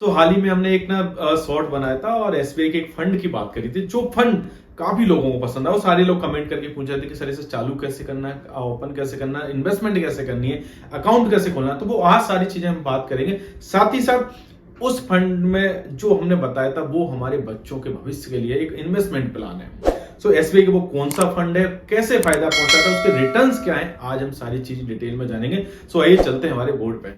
तो हाल ही में हमने एक ना शॉर्ट बनाया था और एसबीआई के एक फंड की बात करी थी, जो फंड काफी लोगों को पसंद है। वो सारे लोग कमेंट करके पूछ रहे थे कि सर इसे चालू कैसे करना है, ओपन कैसे करना है, इन्वेस्टमेंट कैसे करनी है, अकाउंट कैसे खोलना है। तो वो आज सारी चीजें हम बात करेंगे। साथ ही साथ उस फंड में जो हमने बताया था वो हमारे बच्चों के भविष्य के लिए एक इन्वेस्टमेंट प्लान है। सो एसबीआई का वो कौन सा फंड है, कैसे फायदा पहुंचाता है, उसके रिटर्न्स क्या है, आज हम सारी चीज डिटेल में जानेंगे। सो आइए चलते हैं हमारे बोर्ड पे।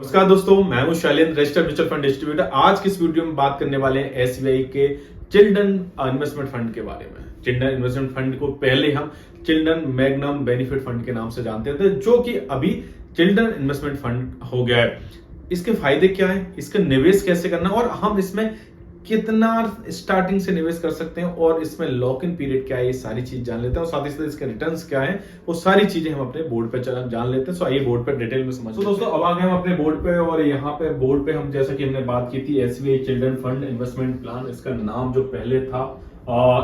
नमस्कार दोस्तों, मैं हूं Shailendra, registered mutual fund distributor. आज की इस वीडियो में बात करने वाले हैं एसबीआई के चिल्ड्रन इन्वेस्टमेंट फंड के बारे में। चिल्ड्रन इन्वेस्टमेंट फंड को पहले हम चिल्ड्रन मैग्नम बेनिफिट फंड के नाम से जानते थे, जो कि अभी चिल्ड्रन इन्वेस्टमेंट फंड हो गया है। इसके फायदे क्या है, इसका निवेश कैसे करना और हम इसमें कितना स्टार्टिंग से निवेश कर सकते हैं और इसमें लॉक इन पीरियड क्या है, ये सारी चीज जान लेते हैं। और साथ ही साथ इसके रिटर्न्स क्या है, वो सारी चीजें हम अपने बोर्ड पे जान लेते हैं। सो आइए बोर्ड पे डिटेल में समझते हैं। तो दोस्तों अब आ गए हम अपने बोर्ड पे, और यहाँ पे बोर्ड पे हम जैसा कि हमने बात की थी SBI children fund investment plan. इसका नाम जो पहले था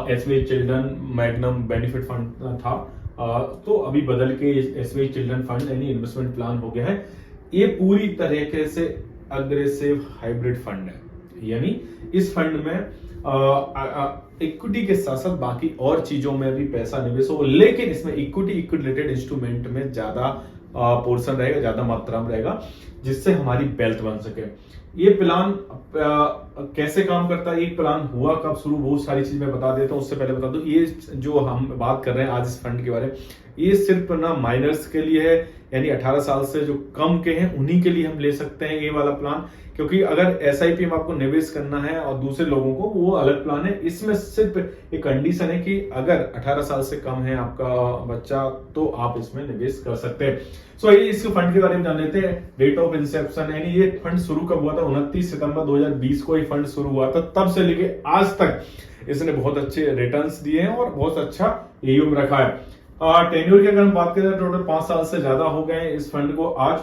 SBI children magnum benefit fund था, तो अभी बदल के एसबीआई चिल्ड्रन फंड यानी इन्वेस्टमेंट प्लान हो गया है। ये पूरी तरीके से अग्रेसिव हाइब्रिड फंड है, यानी इस फंड में इक्विटी के साथ साथ बाकी और चीजों में भी पैसा निवेश हो, लेकिन इसमें इक्विटी रिलेटेड इंस्ट्रूमेंट में ज्यादा पोर्शन रहेगा, ज्यादा मात्रा में रहेगा, जिससे हमारी वेल्थ बन सके। ये प्लान कैसे काम करता है, ये प्लान हुआ कब शुरू, वो सारी चीज मैं बता देता हूँ। उससे पहले बता दूं, ये जो हम बात कर रहे हैं आज इस फंड के बारे में, ये सिर्फ ना माइनर्स के लिए है, यानी 18 साल से जो कम के हैं उन्हीं के लिए हम ले सकते हैं ये वाला प्लान। क्योंकि अगर एसआईपी में आपको निवेश करना है और दूसरे लोगों को, वो अलग प्लान है। इसमें सिर्फ एक कंडीशन है कि अगर 18 साल से कम है आपका बच्चा तो आप इसमें निवेश कर सकते हैं। सो ये इस फंड के बारे में जान लेते हैं। डेट ऑफ इंसेप्शन, यानी ये फंड शुरू कब हुआ था, 29 सितंबर 2020 को ये फंड शुरू हुआ था। तब से लेके आज तक इसने बहुत अच्छे रिटर्न्स दिए हैं और बहुत अच्छा एयूएम रखा है। टेन्योर की अगर हम बात करें, टोटल 5 साल से ज्यादा हो गए इस फंड को आज।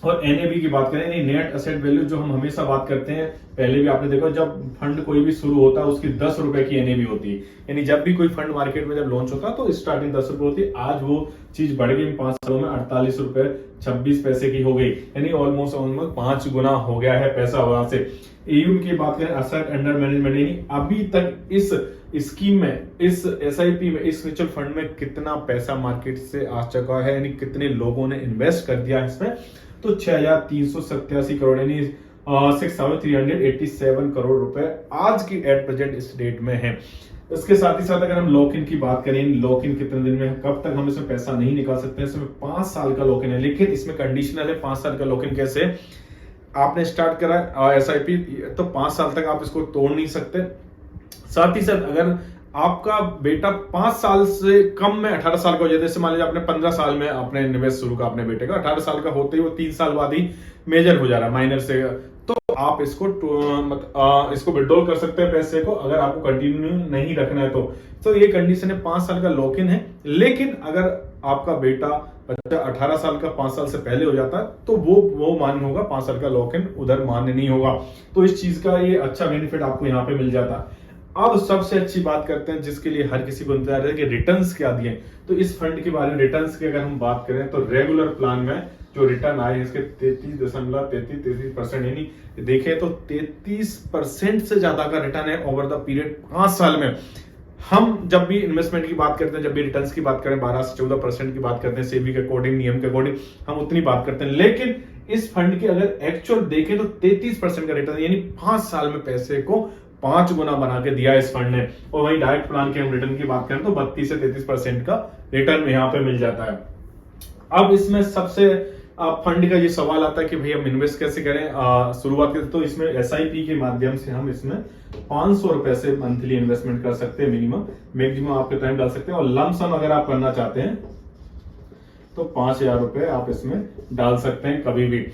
और एनएबी की बात करें, नेट एसेट वैल्यू, जो हम हमेशा बात करते हैं, पहले भी आपने देखा जब फंड कोई भी शुरू होता है उसकी 10 रुपए की एनएबी होती है। यानी जब भी कोई फंड मार्केट में जब लॉन्च होता है तो स्टार्टिंग 10 रुपए होती है। आज वो चीज बढ़ गई 5 सालों में 48 रुपए 26 पैसे की हो गई, यानी ऑलमोस्ट 5 गुना हो गया है पैसा वहां से। एयूएम की बात करें, एसेट अंडर मैनेजमेंट, यानी अभी तक इस स्कीम में, इस एसआईपी में, इस म्यूचुअल फंड में कितना पैसा मार्केट से आ चुका है, यानी कितने लोगों ने इन्वेस्ट कर दिया इसमें, तो 6387 करोड़, यानी 6387 करोड़ रुपए आज की एट प्रेजेंट इस डेट में है। इसके साथ ही साथ अगर हम लॉक इन की बात करें, लॉक इन कितने दिन में है, कब तक हम इसमें पैसा नहीं निकाल सकते हैं, इसमें 5 साल का लॉक इन है। लेकिन इसमें कंडीशनल है 5 साल का लॉक इन। कैसे, आपने स्टार्ट करा एसआईपी तो 5 साल तक आप इसको तोड़ नहीं सकते। साथ ही साथ अगर आपका बेटा 5 साल से कम में 18 साल का हो जाए, जैसे मान लीजिए आपने 15 साल में आपने निवेश शुरू किया अपने बेटे का, 18 साल का होते ही वो 3 साल बाद ही मेजर हो जा रहा है माइनर से, तो आप इसको विड्रॉल कर सकते हैं पैसे को, अगर आपको कंटिन्यू नहीं रखना है तो ये कंडीशन है 5 साल का लॉक इन है। लेकिन अगर आपका बच्चा 18 साल का 5 साल से पहले हो जाता है तो वो मान्य होगा, 5 साल का लॉक इन उधर मान्य नहीं होगा। तो इस चीज का ये अच्छा बेनिफिट आपको यहाँ पे मिल जाता है। अब सबसे अच्छी बात करते हैं जिसके लिए हर किसी को इंतजार है कि रिटर्न्स क्या दिए। तो इस फंड के बारे में रिटर्न्स की अगर हम बात करें तो रेगुलर प्लान में जो रिटर्न आए इसके 33.33%, यानी देखें तो 33% से ज्यादा का रिटर्न है ओवर द पीरियड 5 साल में। हम जब भी इन्वेस्टमेंट की बात करते हैं, जब भी रिटर्न्स की बात करें, 12 से 14% की बात करते हैं, सेबी के अकॉर्डिंग, नियम के अकॉर्डिंग हम उतनी बात करते हैं। लेकिन इस फंड की अगर एक्चुअल देखें तो 33% का रिटर्न, यानी 5 साल में पैसे को 5 गुना बना के दिया इस फंड ने। और वही डायरेक्ट प्लान के हम रिटर्न की बात करें तो 32 से 33% का रिटर्न यहाँ पे मिल जाता है। अब इसमें सबसे फंड का ये सवाल आता है कि भाई हम इन्वेस्ट कैसे करें। शुरुआत करते तो इसमें एसआईपी के माध्यम से हम इसमें 500 रुपए से मंथली इन्वेस्टमेंट कर सकते हैं, मिनिमम, मैक्सिमम आपके टाइम डाल सकते हैं। और लमसम अगर आप करना चाहते हैं तो 5000 रुपए आप इसमें डाल सकते हैं कभी भी।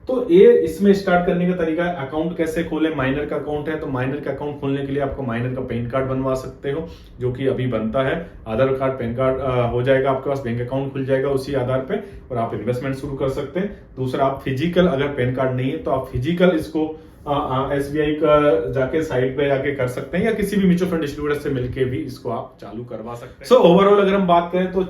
तो ये इसमें स्टार्ट करने का तरीका है। अकाउंट कैसे खोले, माइनर का अकाउंट है तो माइनर का अकाउंट खोलने के लिए आपको माइनर का पैन कार्ड बनवा सकते हो, जो कि अभी बनता है। आधार कार्ड, पैन कार्ड हो जाएगा आपके पास, बैंक अकाउंट खुल जाएगा उसी आधार पे, और आप इन्वेस्टमेंट शुरू कर सकते हैं। दूसरा, आप फिजिकल, अगर पैन कार्ड नहीं है तो आप फिजिकल इसको SBI का जाके साइट पे जाके कर सकते हैं या किसी भी म्यूचुअल फंड डिस्ट्रीब्यूटर से मिलके भी इसको आप चालू करवा सकते हैं। सो ओवरऑल अगर हम बात करें तो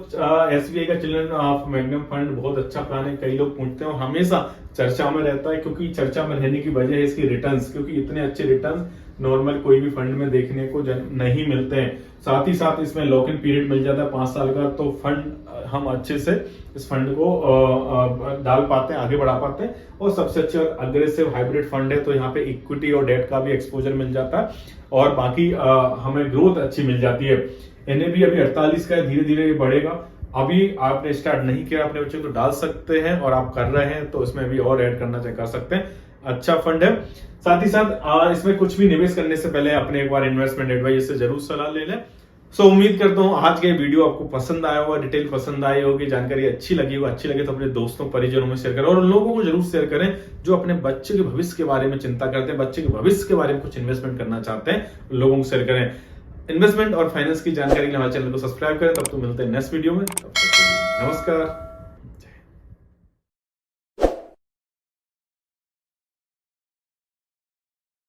SBI का चिल्ड्रन ऑफ मैग्नम फंड बहुत अच्छा प्लान है। कई लोग पूछते हैं, हमेशा चर्चा में रहता है, क्योंकि चर्चा में रहने की वजह है इसकी रिटर्न्स, क्योंकि इतने अच्छे रिटर्न्स नॉर्मल कोई भी फंड में देखने को नहीं मिलते हैं। साथ ही साथ इसमें लॉक इन पीरियड मिल जाता है 5 साल का, तो फंड हम अच्छे से इस फंड को डाल पाते हैं, आगे बढ़ा पाते हैं। और सबसे अच्छा अग्रेसिव हाइब्रिड फंड है, तो यहाँ पे इक्विटी और डेट का भी एक्सपोजर मिल जाता है और बाकी हमें ग्रोथ अच्छी मिल जाती है। NAV अभी 48 का है, धीरे धीरे बढ़ेगा। अभी आपने स्टार्ट नहीं किया अपने बच्चे को डाल सकते हैं, और आप कर रहे हैं तो इसमें भी और ऐड करना चाहे कर सकते हैं। अच्छा फंड है। साथ ही साथ इसमें कुछ भी निवेश करने से पहले अपने एक बार इन्वेस्टमेंट एडवाइजर से जरूर सलाह ले लें। सो उम्मीद करता हूं आज का वीडियो आपको पसंद आया होगा, डिटेल पसंद आई होगी, जानकारी अच्छी लगी होगी। अच्छी लगे तो अपने दोस्तों परिजनों में शेयर करें और उन लोगों को जरूर शेयर करें जो अपने बच्चे के भविष्य के बारे में चिंता करते हैं, बच्चे के भविष्य के बारे में कुछ इन्वेस्टमेंट करना चाहते हैं, उन लोगों को शेयर करें। इन्वेस्टमेंट और फाइनेंस की जानकारी के लिए हमारे चैनल को सब्सक्राइब करें। तब तो मिलते हैं नेक्स्ट वीडियो में। तब तक के लिए नमस्कार।